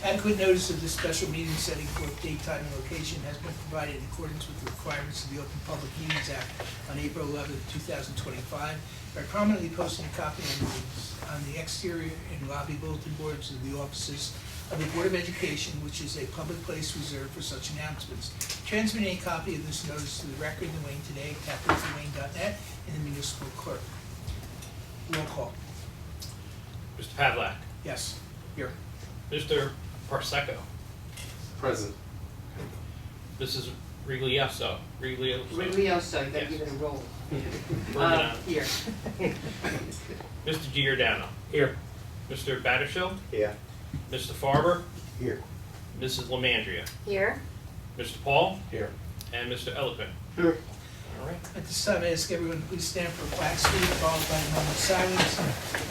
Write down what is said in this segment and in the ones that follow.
Adequate notice of this special meeting setting forth date, time, and location has been provided in accordance with the requirements of the Open Public Meetings Act on April 11, 2025, by prominently posting a copy on the exterior and lobby bulletin boards of the offices of the Board of Education, which is a public place reserved for such announcements. Transmitting a copy of this notice to the record in Wayne today, wayne.net, and the municipal clerk. Roll call. Mr. Pavlak. Yes. Here. Mr. Parsecco. Present. Mrs. Riglioso. Riglioso, you gotta give it a roll. Here. Mr. Giordano. Here. Mr. Battershill. Yeah. Mr. Farber. Here. Mrs. Lemandria. Here. Mr. Paul. Here. And Mr. Eloquent. Here. All right. At this time, I ask everyone to please stand for a flag salute, followed by a moment of silence.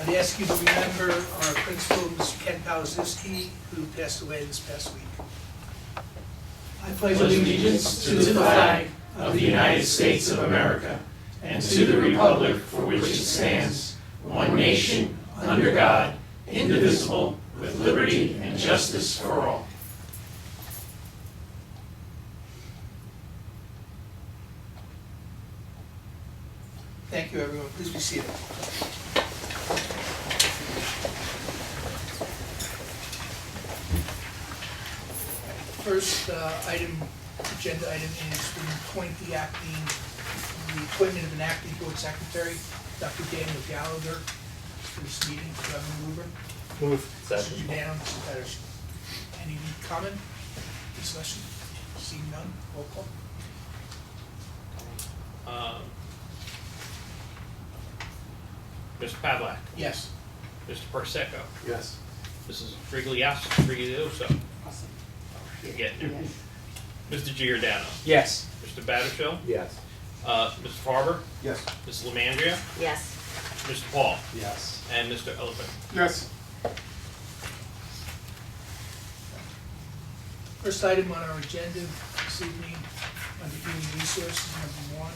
I'd ask you to remember our principal, Mr. Ken Pawlowski, who passed away this past week. I pledge allegiance to the flag of the United States of America and to the republic for which it stands, one nation, under God, indivisible, with liberty and justice for all. Thank you, everyone. Please be seated. First agenda item is to appoint the appointment of an acting board secretary, Dr. Daniel Gallagher, for this meeting. Do I have a mover? Move. Mr. Giordano, Mr. Patterson. Any comment, discussion? Seeing none, roll call. Mr. Pavlak. Yes. Mr. Parsecco. Yes. Mrs. Riglioso. Awesome. You're getting there. Yes. Mr. Giordano. Yes. Mr. Battershill. Yes. Mr. Farber. Yes. Mrs. Lemandria. Yes. Mr. Paul. Yes. And Mr. Eloquent. Yes. First item on our agenda this evening, under Human Resources, number 1.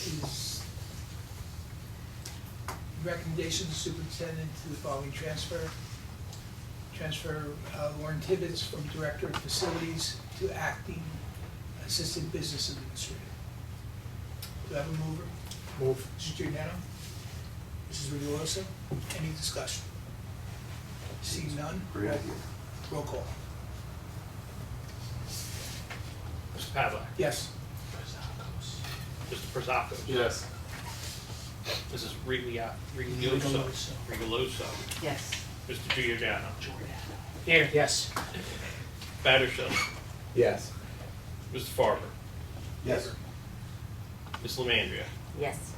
Is recommendation of the superintendent to the following transfer. Transfer Lauren Tibbetts from Director of Facilities to Acting Assistant Business Administrator. Do I have a mover? Move. Mrs. Giordano? Mrs. Riglioso? Any discussion? Seeing none? Great idea. Roll call. Mr. Pavlak. Yes. Mr. Prozakos. Yes. Mrs. Riglioso. Yes. Mr. Giordano. Here, yes. Battershill. Yes. Mr. Farber. Yes. Ms. Lemandria. Yes.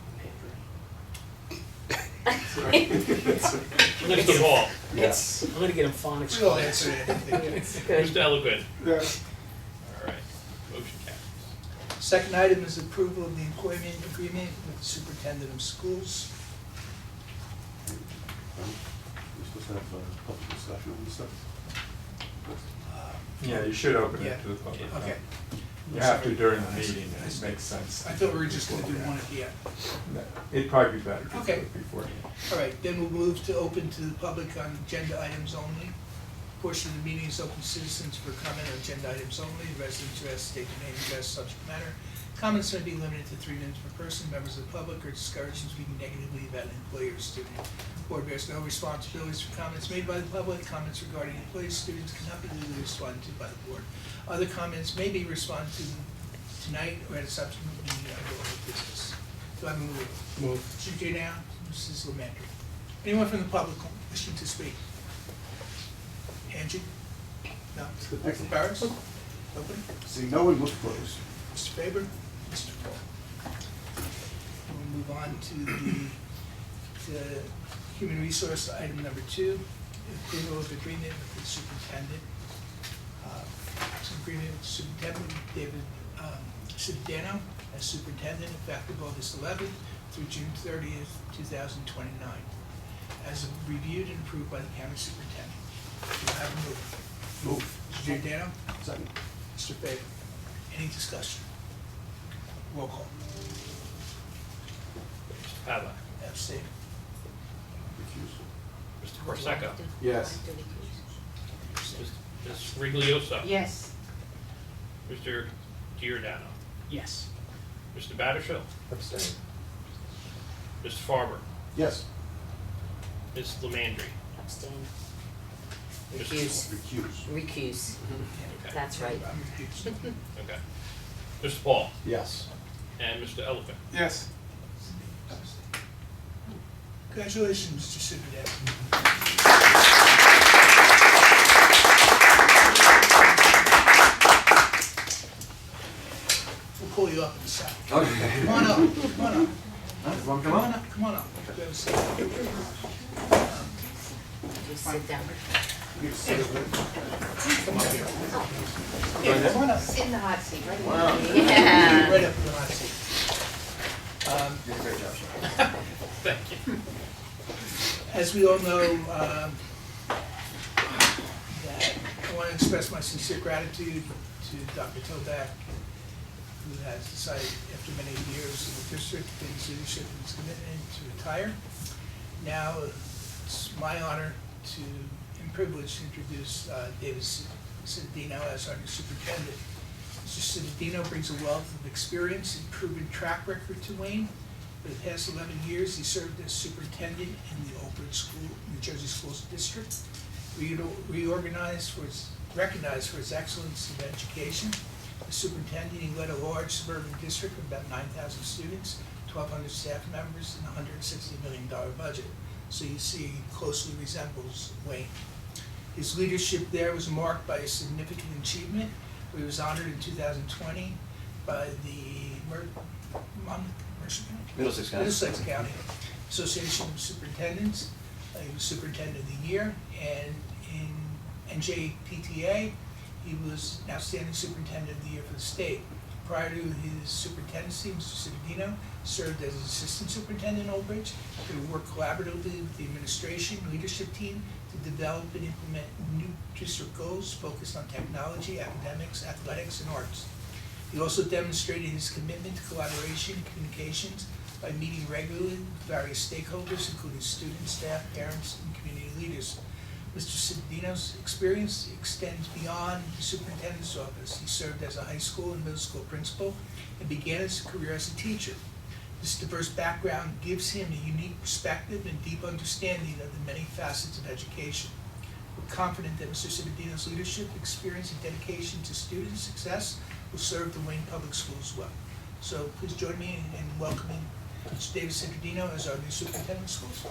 Mr. Paul. Yes. I'm gonna get him phonics. We'll answer anything. Mr. Eloquent. Yes. All right. Motion carries. Second item is approval of the employment agreement with the superintendent of schools. We're supposed to have a public discussion on this stuff. Yeah, you should open Yeah. it to the public. Okay. You have to during the meeting, it makes sense. I thought we were just going to do one at the end. It'd probably be better to do Okay. it beforehand. All right, then we'll move to open to the public on agenda items only. Portion of the meeting is open to citizens for comment on agenda items only. Residents are asked to state their name, address, subject matter. Comments may be limited to 3 minutes per person. Members of the public are discouraged from speaking negatively about an employee or student. Board bears no responsibilities for comments made by the public. Comments regarding employees, students cannot be legally responded to by the board. Other comments may be responded to tonight or at a subsequent meeting under other business. Do I have a move? Move. Mr. J. Now, Mrs. Lemandria. Anyone from the public wishing to speak? Angie? No? Mr. Barris? Open? See, no one looked close. Mr. Faber? Mr. Paul? We'll move on to the human resource item number 2, approval of agreement with the superintendent. It's an agreement with Superintendent David Giordano as superintendent effective August 11th through June 30th, 2029, as reviewed and approved by the county superintendent. Do I have a move? Move. Mr. Giordano? Second. Mr. Faber? Any discussion? Roll call. Mr. Pavlak. Abstain. Recuse. Mr. Corsica. Yes. Ms. Riglioso. Yes. Mr. Giordano. Yes. Mr. Batterfield. Abstain. Mr. Farber. Yes. Ms. Lemandry. Abstain. Mr. Recuse. Recuse. Recuse. Okay. That's right. I'm recused. Okay. Mr. Paul. Yes. And Mr. Elephant. Yes. Congratulations, Mr. Superintendent. We'll pull you up in a second. Okay. Come on up, come on up. Everyone Come on up, come on up. Go and sit. Just sit down. Come up here. Yeah, come on up. Sit in the hot seat, right? Wow. Yeah. Right up in the hot seat. Did a great job. Thank you. As we all know, that I want to express my sincere gratitude to Dr. Toback, who has decided after many years in the district, his leadership and his commitment to retire. Now, it's my honor to, and privilege to introduce David Cittadino as our new superintendent. Mr. Cittadino brings a wealth of experience and proven track record to Wayne. For the past 11 years, he served as superintendent in the Oak Ridge School, New Jersey Schools District, recognized for its excellence in education. As superintendent, he led a large suburban district of about 9,000 students, 1,200 staff members, and a $160 million budget. So you see, he closely resembles Wayne. His leadership there was marked by a significant achievement. He was honored in 2020 by the Middlesex County Association of Superintendents. He was Superintendent of the Year, and in NJPTA, he was Outstanding Superintendent of the Year for the state. Prior to his superintendency, Mr. Cittadino served as Assistant Superintendent in Oak Ridge. He worked collaboratively with the administration, leadership team to develop and implement new district goals focused on technology, academics, athletics, and arts. He also demonstrated his commitment to collaboration and communications by meeting regularly with various stakeholders, including students, staff, parents, and community leaders. Mr. Cittadino's experience extends beyond the superintendent's office. He served as a high school and middle school principal and began his career as a teacher. This diverse background gives him a unique perspective and deep understanding of the many facets of education. We're confident that Mr. Cittadino's leadership, experience, and dedication to student success will serve the Wayne Public Schools well. So please join me in welcoming Mr. David Cittadino as our new superintendent of schools.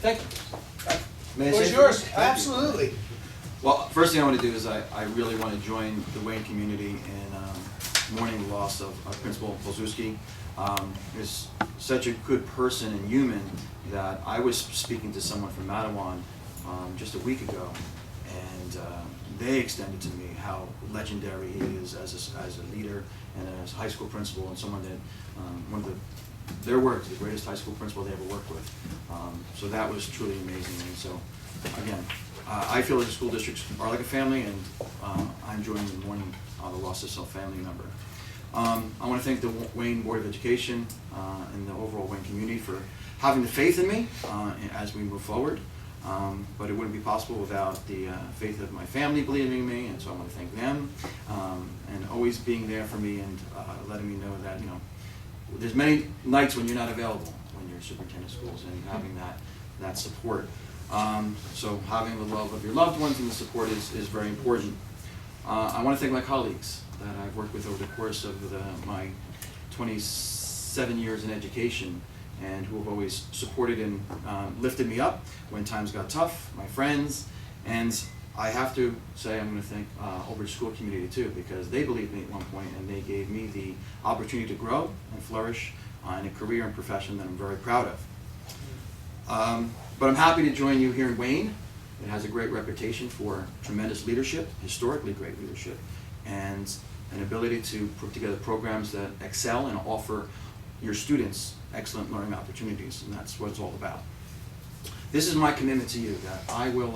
Thank you. May I Floor say is yours. something? Thank you. Absolutely. Well, first thing I want to do is I really want to join the Wayne community in mourning the loss of Principal Polzuski. Is such a good person and human that I was speaking to someone from Matawan just a week ago, and they extended to me how legendary he is as a leader and as a high school principal, and someone that one of their words, the greatest high school principal they ever worked with. So that was truly amazing. And so, again, I feel that the school districts are like a family, and I'm joining in mourning the loss of a family member. I want to thank the Wayne Board of Education and the overall Wayne community for having the faith in me as we move forward. But it wouldn't be possible without the faith of my family believing in me, and so I want to thank them and always being there for me and letting me know that, you know, there's many nights when you're not available when you're superintendent of schools, and having that support. So having the love of your loved ones and the support is very important. I want to thank my colleagues that I've worked with over the course of my 27 years in education, and who have always supported and lifted me up when times got tough, my friends, and I have to say I'm going to thank Oak Ridge School Community too, because they believed in me at one point and they gave me the opportunity to grow and flourish in a career and profession that I'm very proud of. But I'm happy to join you here in Wayne. It has a great reputation for tremendous leadership, historically great leadership, and an ability to put together programs that excel and offer your students excellent learning opportunities, and that's what it's all about. This is my commitment to you, that I will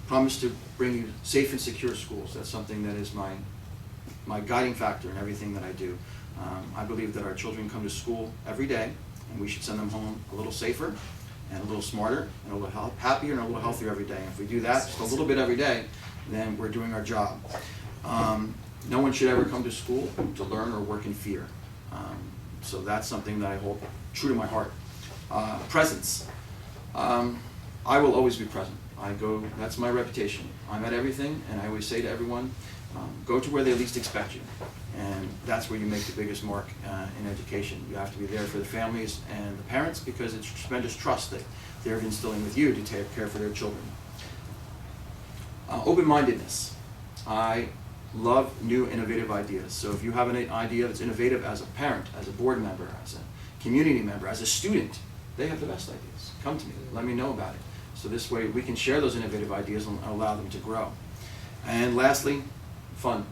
promise to bring you safe and secure schools. That's something that is my my guiding factor in everything that I do. I believe that our children come to school every day, and we should send them home a little safer and a little smarter and a little happier and a little healthier every day. And if we do that just a little bit every day, then we're doing our job. No one should ever come to school to learn or work in fear. So that's something that I hold true to my heart. Presence. I will always be present. That's my reputation. I'm at everything, and I always say to everyone, go to where they least expect you. And that's where you make the biggest mark in education. You have to be there for the families and the parents, because it's tremendous trust that they're instilling with you to take care for their children. Open-mindedness. I love new, innovative ideas. So if you have an idea that's innovative as a parent, as a board member, as a community member, as a student, they have the best ideas. Come to me, let me know about it. So this way we can share those innovative ideas and allow them to grow. And lastly, fun.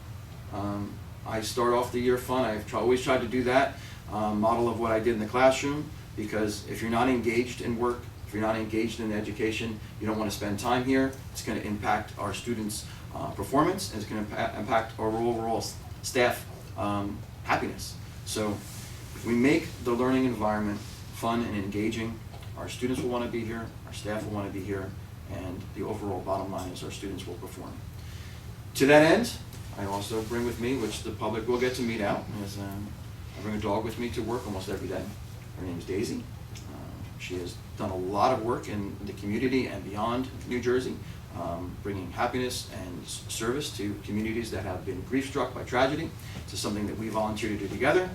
I start off the year fun. I've always tried to do that, model of what I did in the classroom, because if you're not engaged in work, if you're not engaged in education, you don't want to spend time here. It's going to impact our students' performance, and it's going to impact our overall staff happiness. So if we make the learning environment fun and engaging, our students will want to be here, our staff will want to be here, and the overall bottom line is our students will perform. To that end, I also bring with me, which the public will get to meet out, is I bring a dog with me to work almost every day. Her name is Daisy. She has done a lot of work in the community and beyond New Jersey, bringing happiness and service to communities that have been grief-struck by tragedy. It's something that we volunteer to do together.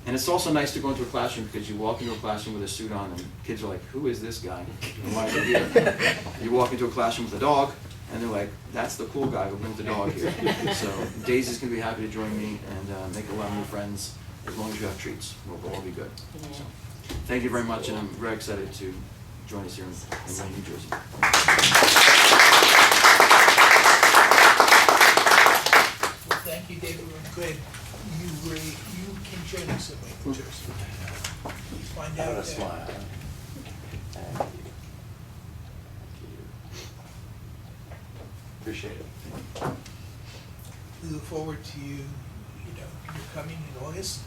And it's also nice to go into a classroom, because you walk into a classroom with a suit on and kids are like, who is this guy? And why is he here? You walk into a classroom with a dog and they're like, that's the cool guy who brings the dog here. So Daisy's going to be happy to join me and make a lot of new friends. As long as you have treats, we'll all be good. So, thank you very much, and I'm very excited to join us here in Wayne, New Jersey. Well, thank you, David. We're glad you can join us in Wayne, New Jersey. Find out. Smile. Thank you. Appreciate it. We look forward to you your coming in August.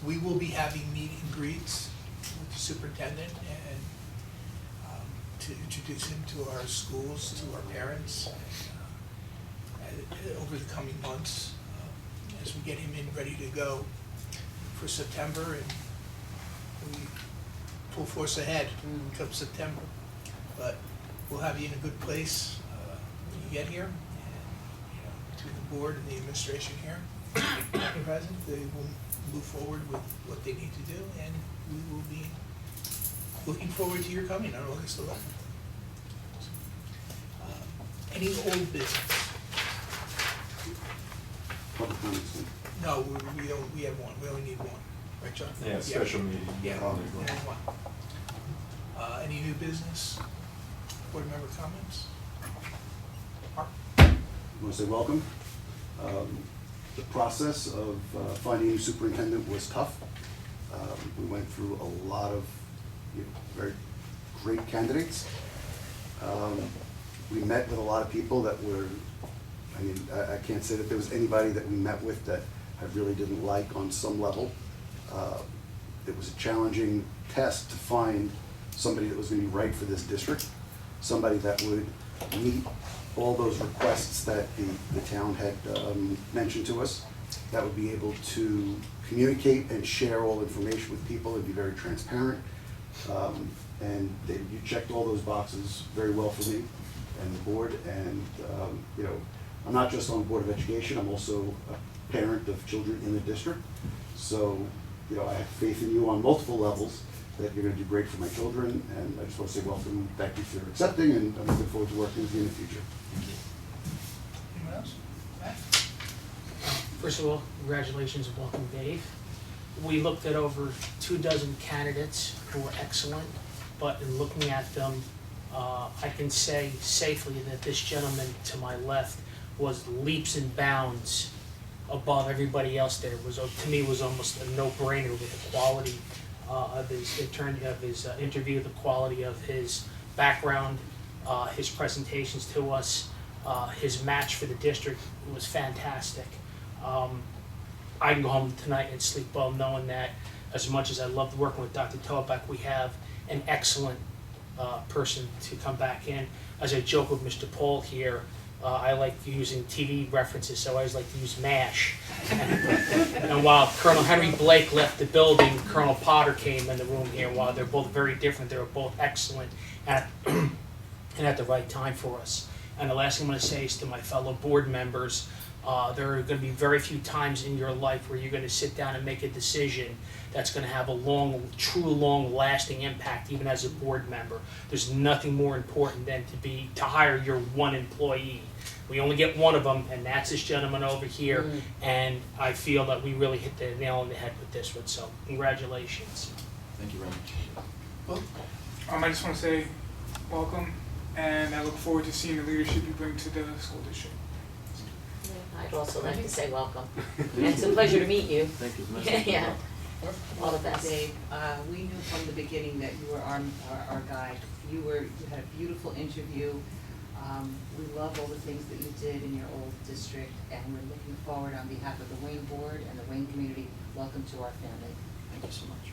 We will be having meet and greets with the superintendent and to introduce him to our schools, to our parents, over the coming months as we get him in ready to go for September, and we full force ahead come September. But we'll have you in a good place when you get here, and to the board and the administration here present, they will move forward with what they need to do, and we will be looking forward to your coming on August 11th. Any old business? Public comments. No, we have one. We only need one. Right, John? Yeah, special meeting. Yeah, Oh. only one. Any new business? Board member comments? Mark? I want to say welcome. The process of finding a new superintendent was tough. We went through a lot of very great candidates. We met with a lot of people that were, I can't say that there was anybody that we met with that I really didn't like on some level. It was a challenging test to find somebody that was going to be right for this district, somebody that would meet all those requests that the town had mentioned to us, that would be able to communicate and share all information with people and be very transparent. And you checked all those boxes very well for me and the board. And I'm not just on the Board of Education, I'm also a parent of children in the district. So I have faith in you on multiple levels that you're going to do great for my children, and I just want to say welcome, thank you for accepting, and I'm looking forward to working with you in the future. Anyone else? Matt? First of all, congratulations and welcome, Dave. We looked at over 24 candidates who were excellent, but in looking at them, I can say safely that this gentleman to my left was leaps and bounds above everybody else there. To me, was almost a no-brainer with the quality of his interview, the quality of his background, his presentations to us, his match for the district was fantastic. I can go home tonight and sleep well knowing that as much as I loved working with Dr. Toback, we have an excellent person to come back in. As I joke with Mr. Paul here, I like using TV references, so I always like to use MASH. And while Colonel Henry Blake left the building, Colonel Potter came in the room here. While they're both very different, they were both excellent at and at the right time for us. And the last thing I'm going to say is to my fellow board members, there are going to be very few times in your life where you're going to sit down and make a decision that's going to have a long-lasting impact, even as a board member. There's nothing more important than to hire your one employee. We only get one of them, and that's this gentleman over here. And I feel that we really hit the nail on the head with this one. So, congratulations. Thank you very much. I just want to say welcome, and I look forward to seeing the leadership you bring to the school district. I'd also like to say welcome. And it's a pleasure to meet you. Thank you. Yeah. All the best. Dave, we knew from the beginning that you were our guide. You had a beautiful interview. We love all the things that you did in your old district, and we're looking forward on behalf of the Wayne Board and the Wayne community. Welcome to our family. Thank you so much.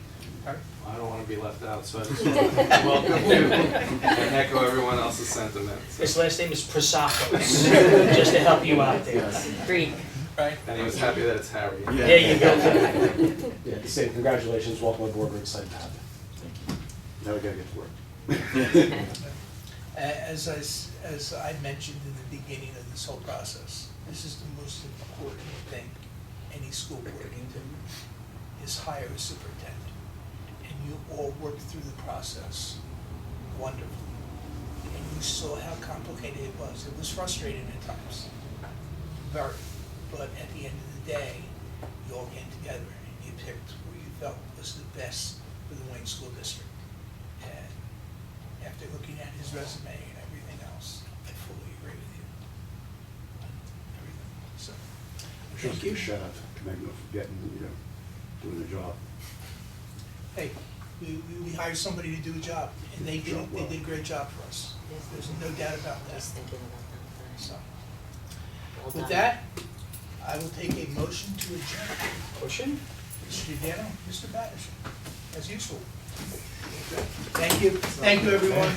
I don't want to be left out, so I just want to welcome you and echo everyone else's sentiments. His last name is Prosopoulos, just to help you out there. Greek. Right? And he was happy that it's Harry. Yeah. There you go. Yeah, to say congratulations, welcome aboard, we're excited to have you. Now we gotta get to work. As I mentioned in the beginning of this whole process, this is the most important thing any school board can do, is hire a superintendent. And you all worked through the process wonderfully. And you saw how complicated it was. It was frustrating at times, very. But at the end of the day, you all came together and you picked who you felt was the best for the Wayne School District. And after looking at his resume and everything else, I fully agree with you on everything. So, Just give a shout out to Magno for getting, doing the job. hey, we hired somebody to do a job, and they did a great job for us. There's no doubt about that. Just thinking about that. So, Well with done. that, I will take a motion to adjourn. Motion? Mr. Giordano, Mr. Patterson, as usual. Thank you, everyone.